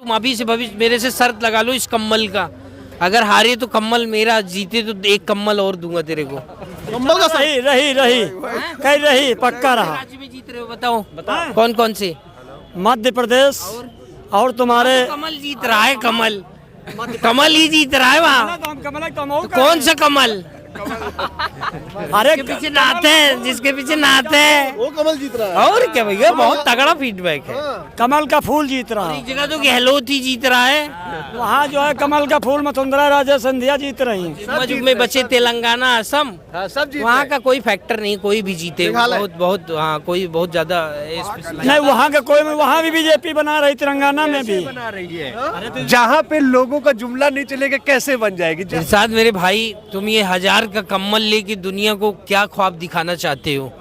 तुम अभी से भविष्य मेरे से शर्त लगा लो इस कम्बल का, अगर हारे तो कम्बल मेरा, जीते तो एक कम्बल और दूंगा तेरे को। कम्बल का सही रही कहीं रही पक्का रहा। राज्य में जीत रहे हो बताओ कौन कौन से? मध्य प्रदेश और तुम्हारे कमल जीत रहा है, कमल कमल ही जीत रहा है वहाँ। कमल कौन सा कमल? अरे जिसके पीछे नाते हैं, जिसके पीछे नाते हैं वो कमल जीत रहा है। और क्या भैया, बहुत तगड़ा फीडबैक है। कमल का फूल जीत रहा एक जगह तो गहलोत ही जीत रहा है, वहाँ जो है कमल का फूल मथुंदरा राजे सिंधिया जीत रही हैं। समझ में बचे तेलंगाना असम, सब जीत वहाँ का कोई फैक्टर नहीं, कोई भी जीते बहुत बहुत, हाँ कोई बहुत ज्यादा नहीं वहाँ का कोई, वहाँ भी बीजेपी बना रही, तेलंगाना में भी बना रही है। जहाँ पे लोगों का जुमला नहीं चलेगा कैसे बन जाएगी? इरशाद मेरे भाई, तुम ये 1000 का कम्बल लेके दुनिया को क्या ख्वाब दिखाना चाहते हो?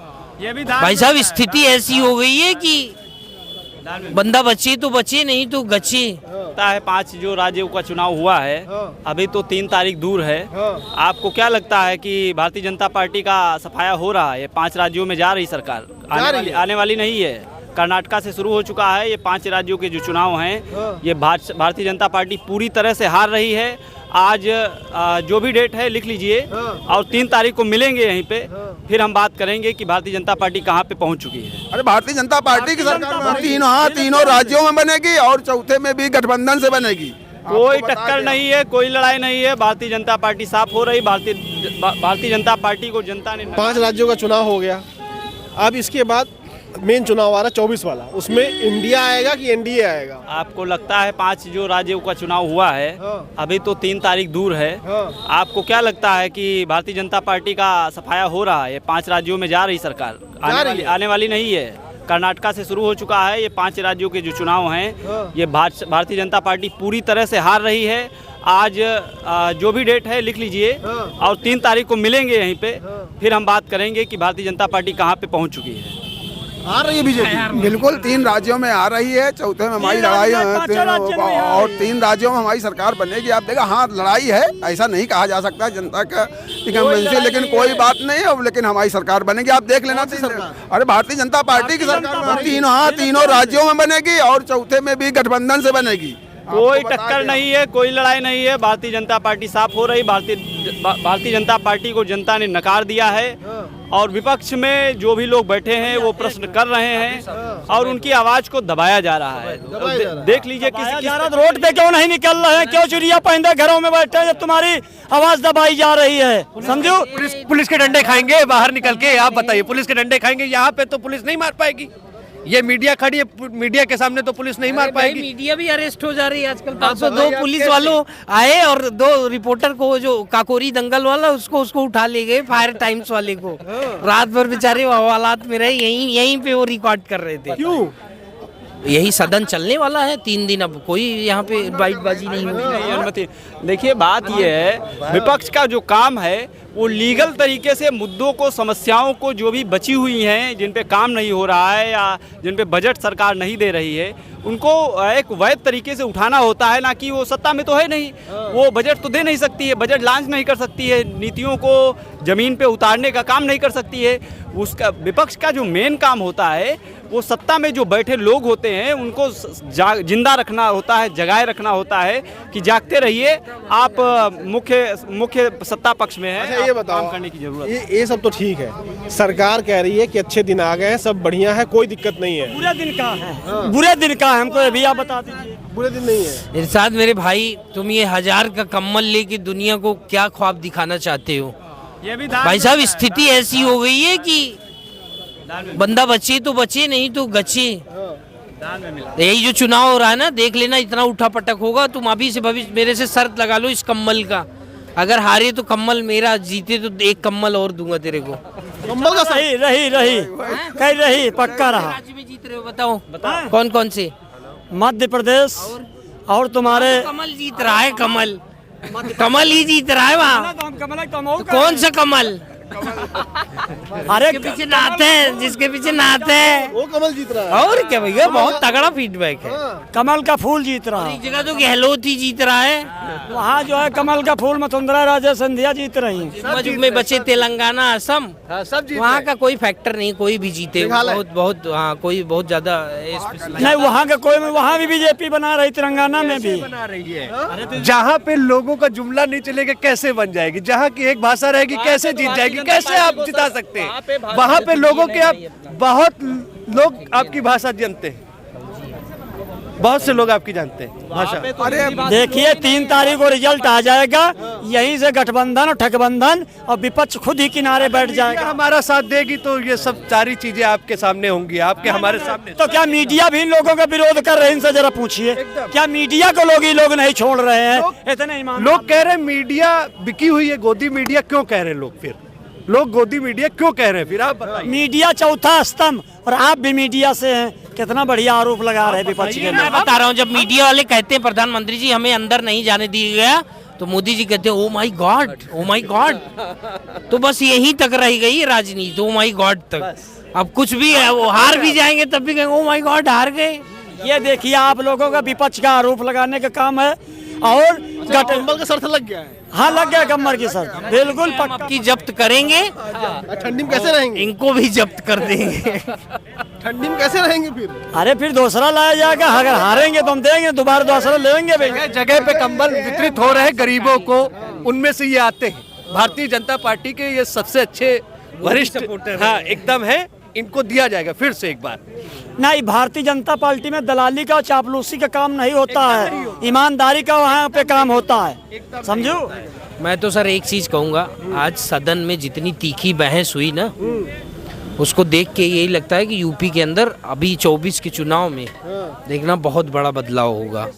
ये भी भाई साहब स्थिति ऐसी हो गई है कि बंदा बचे तो बचे, नहीं तो गचे। लगता है 5 जो राज्यों का चुनाव हुआ है, अभी तो 3 तारीख दूर है। आपको क्या लगता है कि भारतीय जनता पार्टी का सफाया हो रहा है? 5 राज्यों में जा रही सरकार, आने वाली नहीं है। कर्नाटका से शुरू हो चुका है। ये 5 राज्यों के जो चुनाव हैं, ये भारतीय जनता पार्टी पूरी तरह से हार रही है। आज जो भी डेट है लिख लीजिए, और 3 तारीख को मिलेंगे यहीं पे, फिर हम बात करेंगे कि भारतीय जनता पार्टी कहाँ पे पहुँच चुकी है। अरे भारतीय जनता पार्टी की सरकार तीनों राज्यों में बनेगी और चौथे में भी गठबंधन से बनेगी। कोई टक्कर नहीं है, कोई लड़ाई नहीं है। भारतीय जनता पार्टी साफ हो रही। भारतीय जनता पार्टी को जनता ने 5 राज्यों का चुनाव हो गया, अब इसके बाद मेन चुनाव आ रहा 24 वाला, उसमें इंडिया आएगा कि एनडीए आएगा? आपको लगता है 5 जो राज्यों का चुनाव हुआ है, अभी तो 3 तारीख दूर है। आपको क्या लगता है कि भारतीय जनता पार्टी का सफाया हो रहा है? 5 राज्यों में जा रही सरकार, आने वाली नहीं है। कर्नाटका से शुरू हो चुका है। ये 5 राज्यों के जो चुनाव हैं, ये भारतीय जनता पार्टी पूरी तरह से हार रही है। आज जो भी डेट है लिख लीजिए, और 3 तारीख को मिलेंगे यहीं पे, फिर हम बात करेंगे कि भारतीय जनता पार्टी कहाँ पे पहुँच चुकी है। आ रही है बीजेपी, बिल्कुल 3 राज्यों में आ रही है, चौथे में हमारी लड़ाई है, और 3 राज्यों में हमारी सरकार बनेगी। आप देखा, हाँ लड़ाई है, ऐसा नहीं कहा जा सकता जनता का इनकम्बेंसी, लेकिन कोई बात नहीं है, लेकिन हमारी सरकार बनेगी। आप देख लेना सरकार, अरे भारतीय जनता पार्टी की सरकार तीनों राज्यों में बनेगी और चौथे में भी गठबंधन से बनेगी। कोई टक्कर नहीं है, कोई लड़ाई नहीं है। भारतीय जनता पार्टी साफ हो रही। भारतीय जनता पार्टी को जनता ने नकार दिया है, और विपक्ष में जो भी लोग बैठे हैं वो प्रश्न कर रहे हैं, और उनकी आवाज को दबाया जा रहा है। देख लीजिए किस रोड पे क्यों नहीं निकल रहे हैं, क्यों चुरिया पहनते घरों में बैठे हैं जब तुम्हारी आवाज दबाई जा रही है? समझो, पुलिस के डंडे खाएंगे बाहर निकल के? आप बताइए, पुलिस के डंडे खाएंगे? यहाँ पे तो पुलिस नहीं मार पाएगी। ये मीडिया खड़ी है, मीडिया के सामने तो पुलिस नहीं मार पाएगी। मीडिया भी अरेस्ट हो जा रही है आजकल। 502 पुलिस वालों आए और 2 रिपोर्टर को, जो काकोरी दंगल वाला, उसको उठा ले गए, फायर टाइम्स वाले को। रात भर बेचारे हालात में रहे, यहीं पे वो रिकॉर्ड कर रहे थे। क्यों? यही सदन चलने वाला है 3 दिन, अब कोई यहाँ पे बाइटबाजी नहीं होगी। अनुमति। देखिए, बात ये है, विपक्ष का जो काम है वो लीगल तरीके से मुद्दों को, समस्याओं को, जो भी बची हुई हैं, जिन पे काम नहीं हो रहा है या जिन पे बजट सरकार नहीं दे रही है, उनको एक वैध तरीके से उठाना होता है। ना कि वो सत्ता में तो है नहीं, वो बजट तो दे नहीं सकती है, बजट लॉन्च नहीं कर सकती है, नीतियों को जमीन पे उतारने का काम नहीं कर सकती है। उसका विपक्ष का जो मेन काम होता है, वो सत्ता में जो बैठे लोग होते हैं उनको जिंदा रखना होता है, जगाए रखना होता है कि जागते रहिए, आप मुख्य सत्ता पक्ष में है। ये बताओ, काम करने की जरूरत है। ये सब तो ठीक है, सरकार कह रही है कि अच्छे दिन आ गए हैं, सब बढ़िया है, कोई दिक्कत नहीं है। बुरे दिन का है, बुरे दिन का है, हमको अभी आप बता दीजिए। बुरे दिन नहीं है। इरशाद मेरे भाई, तुम ये 1000 का कम्बल लेके दुनिया को क्या ख्वाब दिखाना चाहते हो? ये भी भाई साहब स्थिति ऐसी हो गई है कि बंदा बचे तो बचे, नहीं तो गचे। यही जो चुनाव हो रहा है ना, देख लेना, इतना उठा पटक होगा। तुम अभी से भविष्य मेरे से शर्त लगा लो इस कम्बल का, अगर हारे तो कम्बल मेरा, जीते तो एक कम्बल और दूंगा तेरे को। कम्बल का सही रही कहीं रही पक्का रहा। राज्य में जीत रहे हो बताओ कौन कौन से? मध्य प्रदेश और तुम्हारे कमल जीत रहा है, कमल कमल ही जीत रहा है वहाँ। कौन सा कमल? अरे जिसके पीछे नाते हैं, जिसके पीछे नाते हैं, वो कमल जीत रहा है। और क्या भैया, बहुत तगड़ा फीडबैक है। कमल का फूल जीत रहा एक है। जगह तो गहलोत ही जीत रहा है, वहाँ जो है कमल का फूल वसुंधरा राजे सिंधिया जीत रही हैं। मजूब में बचे तेलंगाना, असम, हाँ, सब जीत वहाँ रहे का कोई फैक्टर नहीं, कोई भी जीते, मेघालय। बहुत बहुत हाँ, कोई बहुत ज्यादा नहीं, वहाँ का कोई, वहाँ भी बीजेपी बना रही, तेलंगाना में भी। बना रही है। जहाँ पे लोगों का जुमला नहीं चलेगा कैसे बन जाएगी, जहाँ की एक भाषा रहेगी कैसे जीत जाएगी, कैसे आप जिता सकते हैं। वहाँ पे लोगों के आप बहुत लोग आपकी भाषा जानते हैं, बहुत से लोग आपकी जानते हैं भाषा। अरे देखिए 3 तारीख को रिजल्ट आ जाएगा, यहीं से गठबंधन और ठगबंधन और विपक्ष खुद ही किनारे बैठ जाएगा। हमारा साथ देगी तो ये सब सारी चीजें आपके सामने होंगी, आपके हमारे सामने। तो क्या मीडिया भी इन लोगों का विरोध कर रहे हैं? इनसे जरा पूछिए, क्या मीडिया को लोग नहीं छोड़ रहे हैं? इतने ईमान लोग कह रहे हैं मीडिया बिकी हुई है, गोदी मीडिया क्यों कह रहे हैं लोग, फिर लोग गोदी मीडिया क्यों कह रहे हैं, फिर आप बताइए। मीडिया चौथा स्तंभ, और आप भी मीडिया से हैं, कितना बढ़िया आरोप लगा रहे हैं विपक्ष के मैं लोग। बता रहा हूँ, जब मीडिया वाले कहते हैं प्रधानमंत्री जी हमें अंदर नहीं जाने दिया गया, तो मोदी जी कहते हैं oh my God, oh my God. तो बस यहीं तक रह गई राजनीति, ओ माय गॉड तक। अब कुछ भी है, वो हार भी जाएंगे तब भी कहेंगे ओ माय गॉड हार गए। ये देखिए आप लोगों का विपक्ष का आरोप लगाने का काम है, और कम्बल का शर्त लग गया है। हाँ, लग गया कमर की सर, बिल्कुल हम पक्का। आपकी जब्त करेंगे, ठंडी में कैसे रहेंगे? इनको भी जब्त कर देंगे। ठंडी में कैसे रहेंगे फिर? अरे फिर दूसरा लाया जाएगा, अगर हारेंगे तो हम देंगे, दोबारा दूसरा लेंगे भी। जगह जगह पे कंबल वितरित हो रहे हैं गरीबों को, उनमें से ये आते हैं। भारतीय जनता पार्टी के ये सबसे अच्छे वरिष्ठ हाँ एकदम है, इनको दिया जाएगा फिर से एक बार। नहीं, भारतीय जनता पार्टी में दलाली का और चापलूसी का काम नहीं होता है, ईमानदारी का वहाँ पे काम होता है, समझो। मैं तो सर एक चीज कहूंगा, आज सदन में जितनी तीखी बहस हुई ना, उसको देख के यही लगता है कि यूपी के अंदर अभी 24 के चुनाव में देखना बहुत बड़ा बदलाव होगा।